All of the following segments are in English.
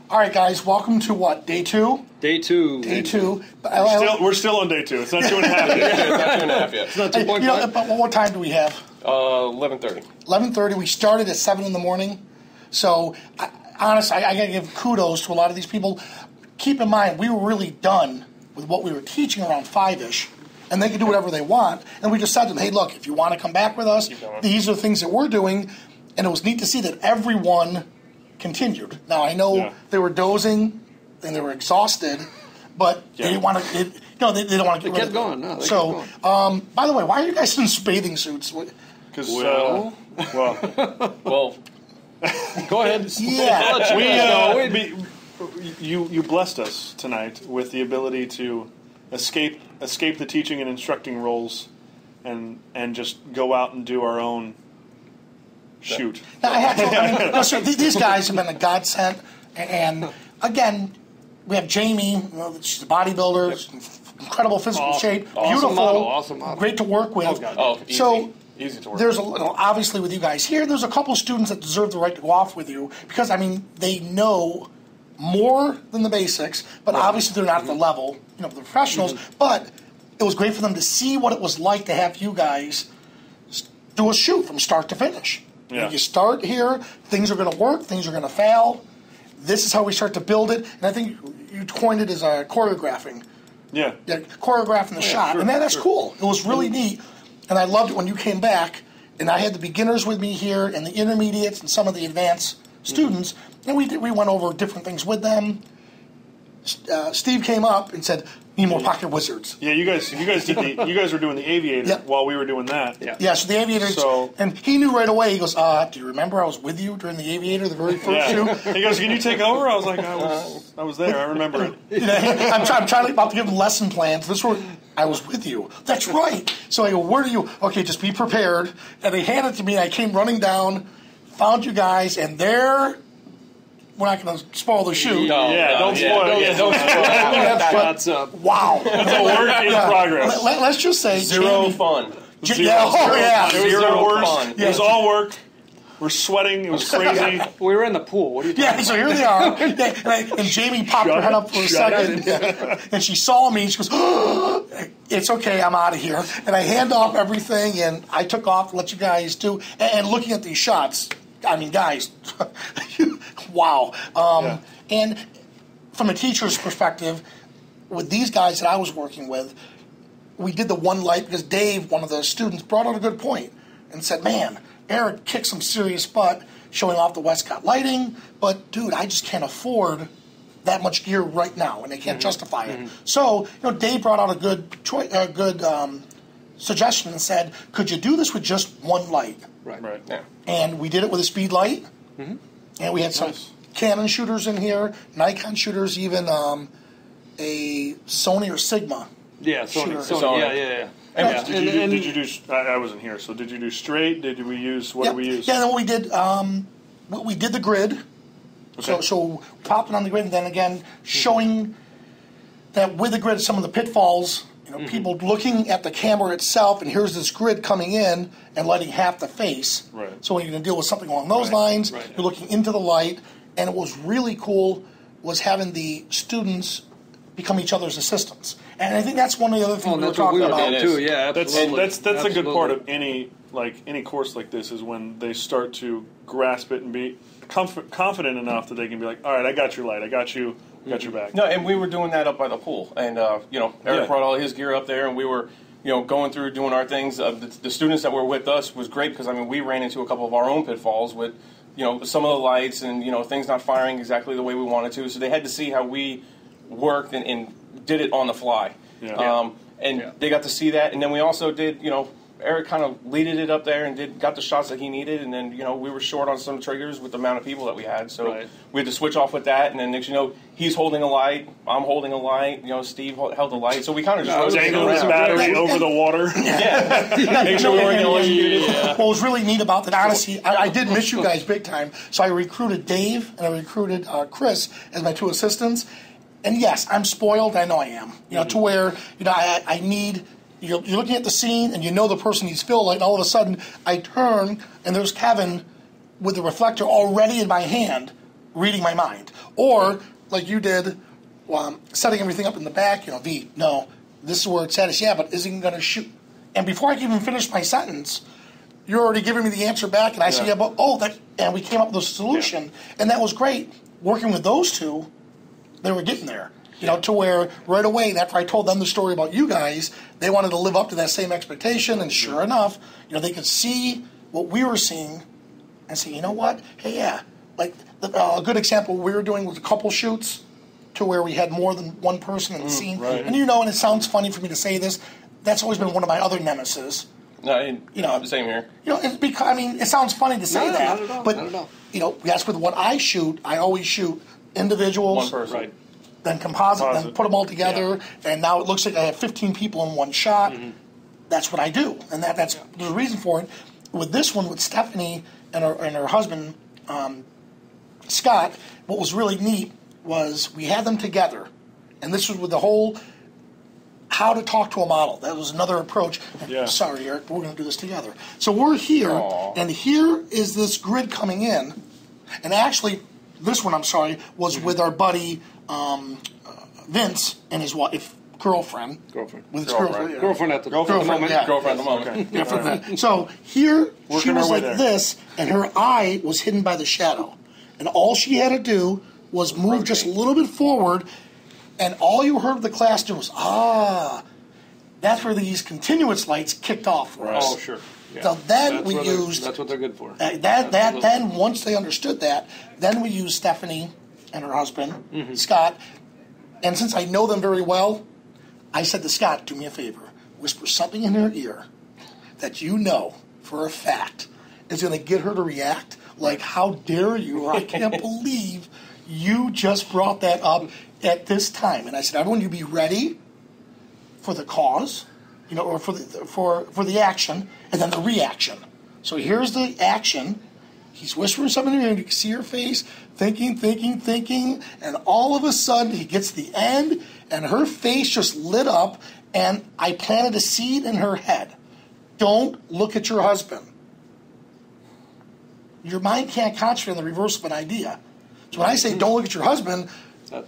All right, guys, welcome to what, day 2? Day 2. Day 2. We're still on day 2. It's not 2.5 yet. It's not 2.5 yet. It's not 2.5. But what time do we have? 11:30. 11:30. We started at 7 in the morning. So, honestly, I got to give kudos to a lot of these people. Keep in mind, we were really done with what we were teaching around 5-ish. And they can do whatever they want. And we just said to them, hey, look, if you want to come back with us, these are the things that we're doing. And it was neat to see that everyone continued. Now, I know they were dozing and they were exhausted, but they didn't want to, they don't want to get rid of it. Going. No, so, by the way, why are you guys in bathing suits? Because, Well, Go ahead. Yeah. You blessed us tonight with the ability to escape the teaching and instructing roles and just go out and do our own shoot. Now, I have to, no, these guys have been a godsend. And again, we have Jamie. She's a bodybuilder, incredible physical shape, beautiful, awesome model. great to work with. easy. So Easy to work there's with. Obviously with you guys here, there's a couple students that deserve the right to go off with you because they know more than the basics, but obviously they're not at the level, of the professionals. But it was great for them to see what it was like to have you guys do a shoot from start to finish. Yeah. You start here, things are going to work, things are going to fail. This is how we start to build it, and I think you coined it as choreographing. Yeah. Choreographing the shot, sure, and that's cool. It was really neat, and I loved it when you came back, and I had the beginners with me here, and the intermediates, and some of the advanced students, and we went over different things with them. Steve came up and said, "Need more pocket wizards." Yeah, you guys were doing the aviator while we were doing that. Yeah, so the aviator, and he knew right away. He goes, "Do you remember I was with you during the aviator, the very first shoot?" He goes, "Can you take over?" I was like, "I was there. I remember it." I'm trying about to give him lesson plans. This one, I was with you. That's right. So I go, "Where are you?" Okay, just be prepared. And they handed it to me. I came running down, found you guys, and there. We're not going to spoil the shoot. Don't spoil it. Don't spoil it. Wow. It's a work in progress. Let's just say Zero fun. Zero fun. It was all work. We're sweating. It was crazy. We were in the pool. What are you talking about? So here they are. And Jamie popped her head up for a second. And she saw me. And she goes, "It's okay. I'm out of here." And I hand off everything. And I took off to let you guys do. And looking at these shots, I mean, guys, wow. And from a teacher's perspective, with these guys that I was working with, we did the one light because Dave, one of the students, brought out a good point and said, "Man, Eric kicked some serious butt showing off the Westcott lighting, but dude, I just can't afford that much gear right now, and they can't justify it." So, Dave brought out a good suggestion and said, "Could you do this with just one light?" Right. Yeah. And we did it with a speed light, and we had some Canon shooters in here, Nikon shooters, even a Sony or Sigma. Yeah, Sony. Sony. Yeah. Did you do? I wasn't here, so did you do straight? Did we use? What did we use? Yeah, then we did the grid. Okay. So popping on the grid, and then again showing that with the grid some of the pitfalls. People looking at the camera itself, and here's this grid coming in and lighting half the face. Right. So when you're going to deal with something along those lines, you're looking into the light. And it was really cool was having the students become each other's assistants. And I think that's one of the other things we were talking about too. Yeah, absolutely. That's a good part of any course like this is when they start to grasp it and be confident enough that they can be like, "All right, I got your light. I got you. Got your back." No, and we were doing that up by the pool, and Eric brought all his gear up there, and we were going through doing our things. The students that were with us was great because we ran into a couple of our own pitfalls with some of the lights and things not firing exactly the way we wanted to. So they had to see how we worked and did it on the fly. They got to see that, and then we also did Eric kind of leaded it up there and got the shots that he needed, and then we were short on some triggers with the amount of people that we had, so we had to switch off with that. And then next he's holding a light, I'm holding a light, Steve held the light, so we kind of just rotated dangled his battery over the water. Make sure we weren't electrocuted. What was really neat about that, honestly, I did miss you guys big time. So I recruited Dave and I recruited Chris as my 2 assistants. And yes, I'm spoiled. I know I am. To where I need. You're looking at the scene, and the person needs fill light, and all of a sudden, I turn, and there's Kevin with the reflector already in my hand, reading my mind. Or, like you did, setting everything up in the back, V, no, this is where it's at. Yeah, but isn't going to shoot. And before I can even finish my sentence, you're already giving me the answer back, and I said, and we came up with a solution, and that was great. Working with those two, they were getting there. To where right away, after I told them the story about you guys, they wanted to live up to that same expectation, and sure enough, they could see what we were seeing and say, you know what? Hey, yeah. Like, a good example we were doing was a couple shoots to where we had more than one person in the scene. Right. And and it sounds funny for me to say this, that's always been one of my other nemesis. No, the same here. It's because, it sounds funny to say that. Not at all, but, not at all. That's with what I shoot. I always shoot individuals. One person. Right. Then composite, then put them all together, and now it looks like I have 15 people in one shot. That's what I do, and that's there's a reason for it. With this one, with Stephanie and her husband, Scott, what was really neat was we had them together, and this was with the whole how to talk to a model. That was another approach. Yeah. Sorry, Eric, we're going to do this together. So we're here, and here is this grid coming in, and actually, this one, was with our buddy Vince and his wife, girlfriend. With his girlfriend. Girlfriend at the moment. Yeah. Girlfriend at the moment. Yeah, for that. So here, she was like there. this, and her eye was hidden by the shadow. And all she had to do was move just a little bit forward, and all you heard the class do was, that's where these continuous lights kicked off for us. Oh, sure. Yeah. So then we used... That's what they're good for. Then, once they understood that, then we used Stephanie and her husband, Scott, and since I know them very well, I said to Scott, do me a favor, whisper something in her ear that you know for a fact is going to get her to react like, how dare you, or I can't believe you just brought that up at this time. And I said, everyone, you be ready for the cause, or for the action, and then the reaction. So here's the action. He's whispering something in her ear, and you can see her face, thinking, and all of a sudden he gets to the end, and her face just lit up, and I planted a seed in her head. Don't look at your husband. Your mind can't concentrate on the reverse of an idea. So when I say don't look at your husband,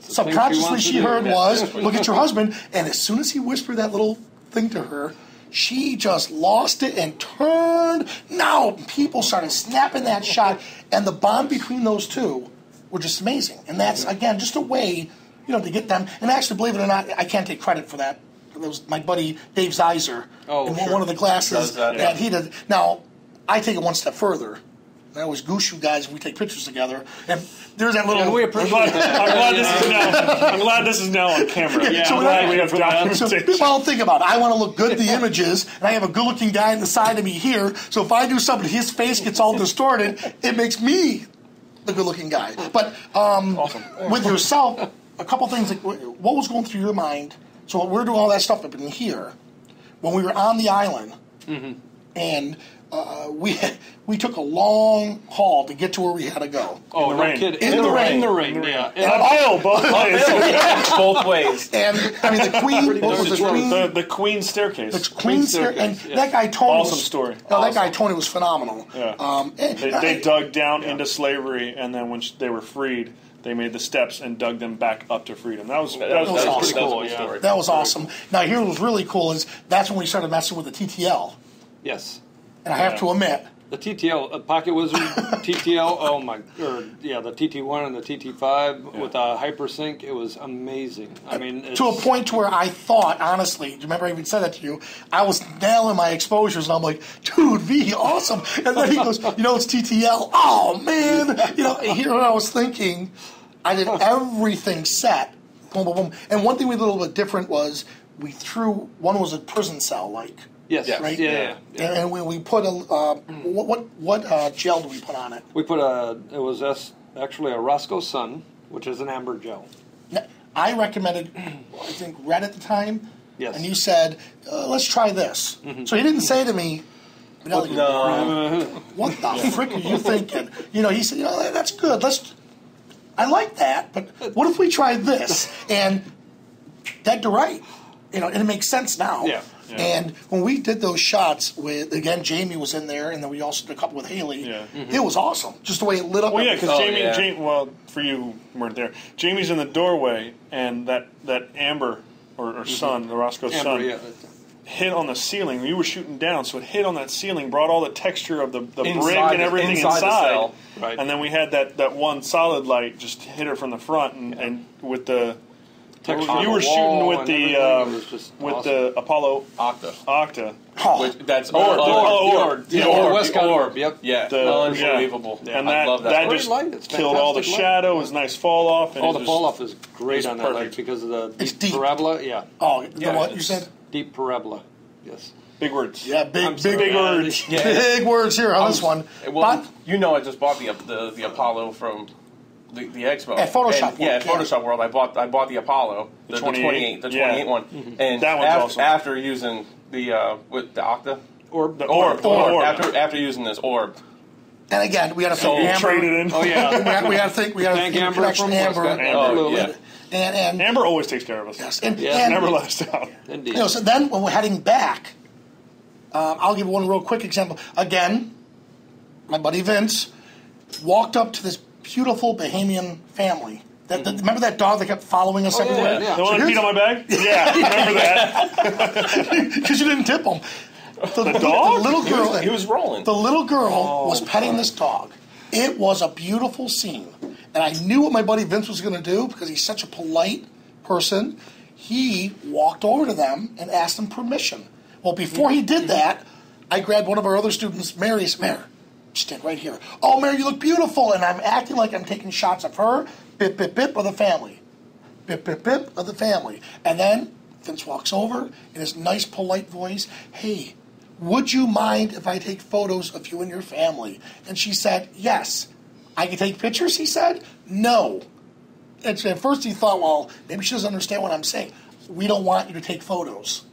subconsciously she heard was, look at your husband, and as soon as he whispered that little thing to her, she just lost it and turned. Now people started snapping that shot, and the bond between those two were just amazing. And that's, again, just a way, to get them. And actually, believe it or not, I can't take credit for that. It was my buddy Dave Zeiser in one of the classes that he did. Now, I take it one step further. I always goose you guys if we take pictures together. And there's that little... we appreciate I'm glad this is now on camera. Yeah, so I'm glad we have documentation. Well, think about it. I want to look good in the images, and I have a good-looking guy on the side of me here, so if I do something, his face gets all distorted, it makes me the good-looking guy. But with yourself, a couple things, like what was going through your mind? So we're doing all that stuff up in here. When we were on the island, and... we took a long haul to get to where we had to go. Oh, no kidding. In the rain. In the rain, yeah. And uphill, both ways. Both ways. And, the Queen... What was the Queen? The Queen staircase. The Queen staircase. And that guy, Tony... Awesome story. That guy, Tony, was phenomenal. Yeah. They dug down into slavery, and then when they were freed, they made the steps and dug them back up to freedom. That was awesome. pretty cool. Story. That was awesome. Now, here what was really cool is that's when we started messing with the TTL. Yes. And I have to admit... The TTL, Pocket Wizard, TTL, the TT1 and the TT5 with a hypersync, it was amazing. I mean... To a point where I thought, honestly, do you remember I even said that to you? I was nailing my exposures, and I'm like, dude, V, awesome. And then he goes, it's TTL. Oh, man. Here I was thinking, I did everything set. Boom, boom, boom. And one thing we did a little bit different was we threw, one was a prison cell, like... Yes. Right? Yeah. And we put a what gel do we put on it? We put actually a Roscoe Sun, which is an amber gel. I recommended, I think, red at the time. Yes. And you said, let's try this. Mm-hmm. So he didn't say to me, Vanelli, what the frick are you thinking? He said, that's good. I like that, but what if we try this? And dead to right. And it makes sense now. Yeah. Yeah. And when we did those shots with, again, Jamie was in there, and then we also did a couple with Haley. Yeah. It was awesome, just the way it lit up. Well, yeah, everything. because Jamie, well, for you who weren't there, Jamie's in the doorway, and that Amber, or son, the Roscoe's son, hit on the ceiling. You were shooting down, so it hit on that ceiling, brought all the texture of the brick and everything inside. The cell. Right. And then we had that one solid light just hit her from the front, and with the you were shooting with the the Apollo Octa. Which, that's Orb. The West Coast Orb. Yep. Yeah. Unbelievable. Yeah. And I love that. that just killed all the shadow. It was nice fall off. And the fall off is great on that light because of the deep parabola. Yeah. Oh, what you said? Deep parabola. Yes. Big words. Yeah, big words. Yeah. Big words here on this one. Well, I just bought the Apollo from the expo at Photoshop World. At Photoshop World. I bought the Apollo, the 28 one, and that one's awesome. After using the with the Octa Orb. After using this Orb. And again, we got to thank Amber. Traded in. Oh yeah. we got to thank Amber from Amber. Amber. And Amber always takes care of us. Yes, and never let us down. Indeed. So then when we're heading back, I'll give one real quick example. Again, my buddy Vince walked up to this beautiful Bahamian family. Remember that dog that kept following us everywhere? Yeah. The one that peed on my bag? Yeah, remember that. Because you didn't tip him. The dog? The little girl. He was rolling. The little girl was petting this dog. It was a beautiful scene. And I knew what my buddy Vince was going to do because he's such a polite person. He walked over to them and asked them permission. Well, before he did that, I grabbed one of our other students, Mary, Mary, stand right here. Oh, Mary, you look beautiful. And I'm acting like I'm taking shots of her, bip, bip, bip, of the family. Bip, bip, bip, of the family. And then Vince walks over in his nice, polite voice, hey, would you mind if I take photos of you and your family? And she said, yes. I can take pictures, he said? No. And at first he thought, well, maybe she doesn't understand what I'm saying. We don't want you to take photos.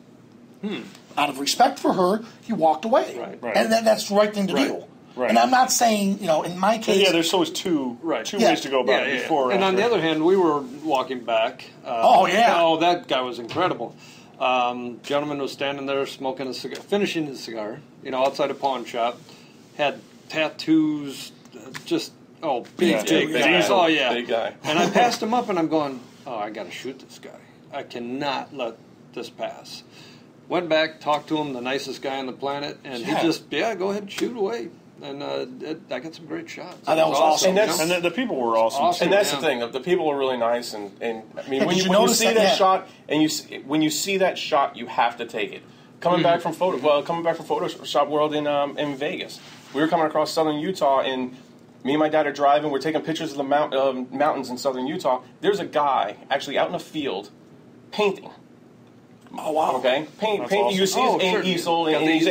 Out of respect for her, he walked away. Right. And that's the right thing to do. Right. And I'm not saying, in my case... Yeah, there's always two ways to go about it. Before and on the other hand, we were walking back. That guy was incredible. Gentleman was standing there smoking a cigar, finishing his cigar, outside a pawn shop. Had tattoos, big guy. Oh, yeah. Big guy. And I passed him up, and I'm going, I got to shoot this guy. I cannot let this pass. Went back, talked to him, the nicest guy on the planet, and he just, go ahead and shoot away. And I got some great shots. That was awesome. And the people were awesome. And that's the thing. The people were really nice. And I mean, when you see that shot, and when you see that shot, you have to take it. Coming back from Photoshop World in Vegas, we were coming across southern Utah, and me and my dad are driving. We're taking pictures of the mountains in southern Utah. There's a guy actually out in a field painting. Oh, wow. Okay, painting. Awesome. You see his easel, and he's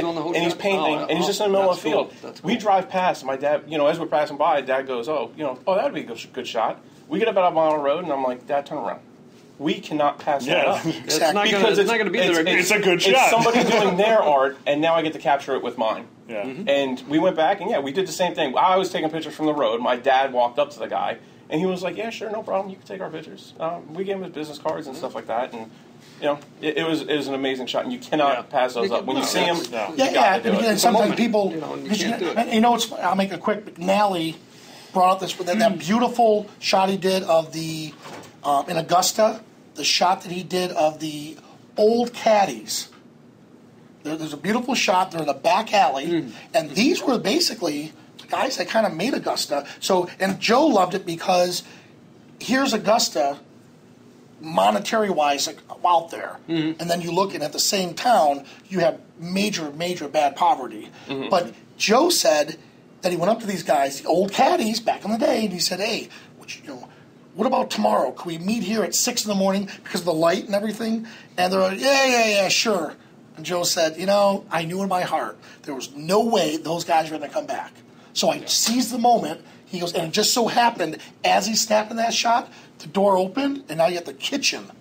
painting, and he's just in the middle of the field. Cool. We drive past. My dad, as we're passing by, Dad goes, that would be a good shot. We get about a mile of road, and I'm like, Dad, turn around. We cannot pass that up. Exactly. It's not going to be there. It's a good shot. It's somebody doing their art, and now I get to capture it with mine. Yeah. And we went back, and we did the same thing. I was taking pictures from the road. My dad walked up to the guy, and he was like, yeah, sure, no problem. You can take our pictures. We gave him his business cards and stuff like that, and it was an amazing shot, and you cannot pass those up. When you see them, and sometimes people, you can't do it. I'll make a quick. Vanelli brought up this that beautiful shot he did of the in Augusta, the shot that he did of the old caddies. There's a beautiful shot. They're in a back alley, and these were basically the guys that kind of made Augusta. So, and Joe loved it because here's Augusta, monetary-wise, out there. And then you look, and at the same town, you have major, major bad poverty. But Joe said that he went up to these guys, the old caddies back in the day, and he said, hey, what about tomorrow? Can we meet here at 6 in the morning because of the light and everything? And they're like, yeah, sure. And Joe said, I knew in my heart there was no way those guys were going to come back. So I seized the moment. He goes, and it just so happened, as he's snapping that shot, the door opened, and now you have the kitchen.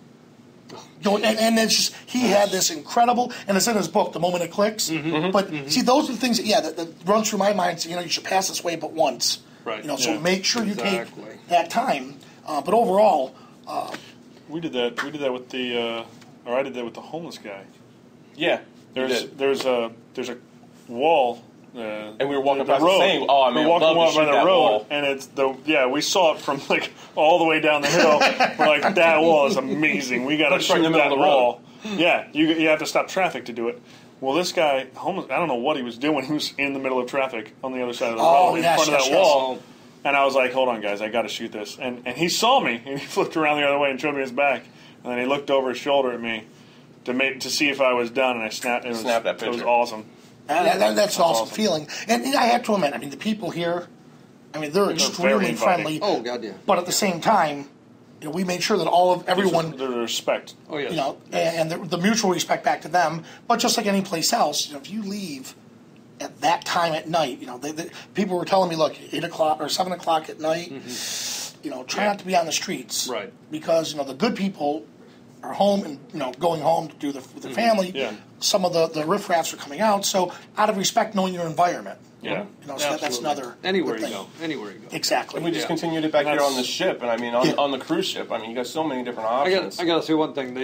And it's just, he had this incredible, and it's in his book, The Moment It Clicks. But see, those are the things that runs through my mind. So, you should pass this way but once. Right. So make sure you take that time. But overall, we did that with the, or I did that with the homeless guy. Yeah. There's a wall. And we were walking past the road. saying, "Oh, man, we're walking love to shoot by the that road, wall." and it's we saw it from like all the way down the hill. We're like, that wall is amazing. We got to shoot that wall. Yeah, you have to stop traffic to do it. Well, this guy, I don't know what he was doing. He was in the middle of traffic on the other side of the road, in front of that wall. And I was like, hold on, guys, I got to shoot this. And he saw me, and he flipped around the other way and showed me his back. And then he looked over his shoulder at me to see if I was done, and I snapped that picture. It was awesome. That's an awesome feeling. And I have to admit, I mean, the people here, I mean, they're extremely friendly. Oh, God, yeah. But at the same time, you know, we made sure that everyone, the respect. Oh, yes. You know, and the mutual respect back to them. But just like any place else, you know, if you leave at that time at night, you know, people were telling me, look, 8 o'clock or 7 o'clock at night, you know, try not to be on the streets, right? Because you know the good people are home and you know going home to do with their family. Yeah. Some of the riffraffs are coming out, so out of respect, knowing your environment. Yeah. You know, so that's another anywhere thing. you go. Anywhere you go. Exactly. And we just continued it back here on the ship, and I mean on the cruise ship. I mean, you got so many different options. I got to say one thing.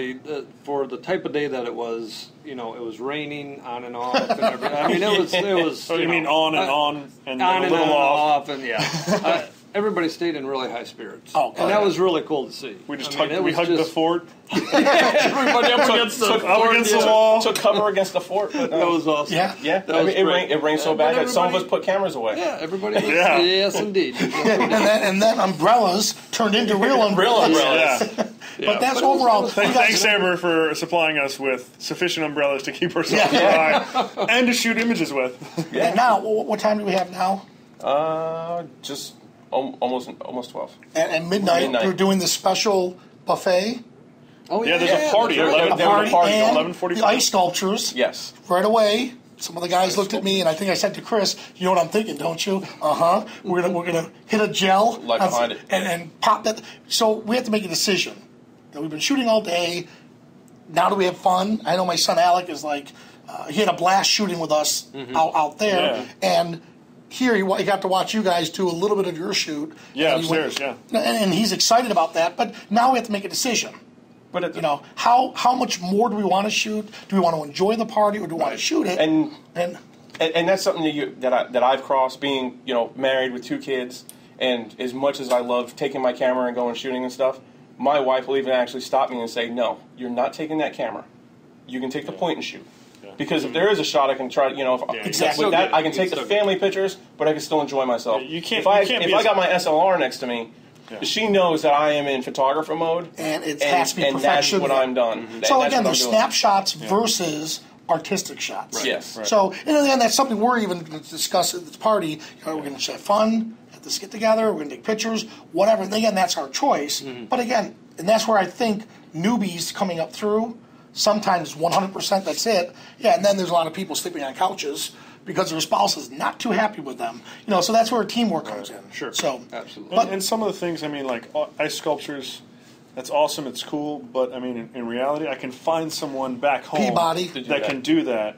For the type of day that it was, you know, it was raining on and off. And everything. I mean, it was. So you mean on and on and on a little off, and yeah. Everybody stayed in really high spirits. Oh, and that was really cool to see. We just hugged the fort. Everybody up against the wall. Took cover against the fort. But, that was awesome. Yeah. I mean, it rained so bad that some of us put cameras away. Yeah, everybody. Yes, indeed. and then umbrellas turned into real umbrellas. Yeah. But that's overall. Thanks, Amber, for supplying us with sufficient umbrellas to keep ourselves dry and to shoot images with. Yeah. And now, what time do we have now? Just almost 12. And midnight, we're doing the special buffet. Oh yeah, there's a party. 11:45. The ice sculptures. Yes. Right away. Some of the guys looked at me, and I think I said to Chris, "You know what I'm thinking, don't you? We're gonna hit a gel behind it and pop that." So we have to make a decision. You know, we've been shooting all day. Now do we have fun? I know my son Alec is like, he had a blast shooting with us out there, and here he got to watch you guys do a little bit of your shoot. Yeah, upstairs. And he's excited about that. But now we have to make a decision. But you know, how much more do we want to shoot? Do we want to enjoy the party, or do we want to shoot it? And that's something that I've crossed, being married with 2 kids, and as much as I love taking my camera and going shooting and stuff, my wife will even actually stop me and say, "No, you're not taking that camera. You can take the point and shoot." Because if there is a shot, I can try. Exactly. With that, I can take the family pictures, but I can still enjoy myself. If I got my SLR next to me, she knows that I am in photographer mode, and it has to be perfection. And that's when I'm done. So again, there's snapshots versus artistic shots. Right. Yes. Right. So and that's something we're even going to discuss at this party. We're going to have fun at this get together. We're going to take pictures, whatever. And again, that's our choice. But again, and that's where I think newbies coming up through. Sometimes 100%, that's it. Yeah, and then there's a lot of people sleeping on couches because their spouse is not too happy with them. So that's where teamwork comes in. Sure. So absolutely. And some of the things, I mean, like ice sculptures, that's awesome, it's cool, but I mean, in reality, I can find someone back home Peabody that can do that,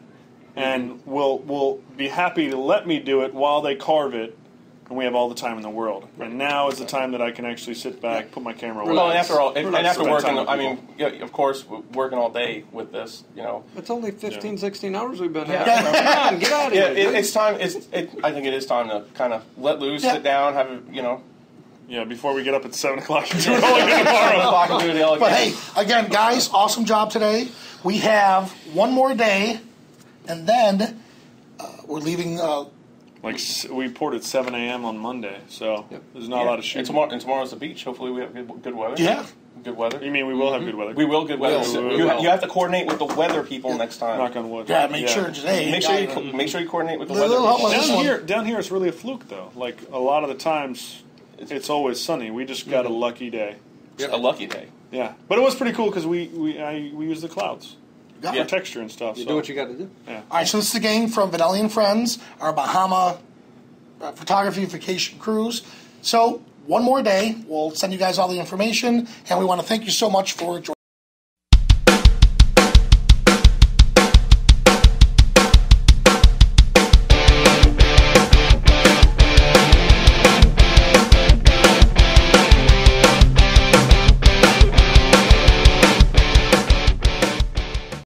and will be happy to let me do it while they carve it. And we have all the time in the world. And now is the time that I can actually sit back, put my camera away. Well, and after working, I mean, of course, working all day with this, It's only 15, 16 hours we've been at. Come on, get out of here. It's time. I think it is time to kind of let loose, sit down, have it, Yeah, before we get up at 7 o'clock and do it all again tomorrow. But hey, again, guys, awesome job today. We have one more day, and then we're leaving... we poured at 7 a.m. on Monday, so there's not a lot of shooting. And tomorrow's the beach. Hopefully we have good weather. Yeah. Good weather. You mean we will have good weather? We will good weather. You have to coordinate with the weather people next time. Knock on wood. Yeah, make sure you coordinate with the weather people. Down here it's really a fluke, though. Like, a lot of the times, it's always sunny. We just got a lucky day. A lucky day. Yeah. But it was pretty cool because we used the clouds. For texture and stuff. You do what you got to do. Yeah. All right, so this is the gang from Vanelli and Friends, our Bahamas Photography Vacation Cruise. So one more day, we'll send you guys all the information, and we want to thank you so much for joining.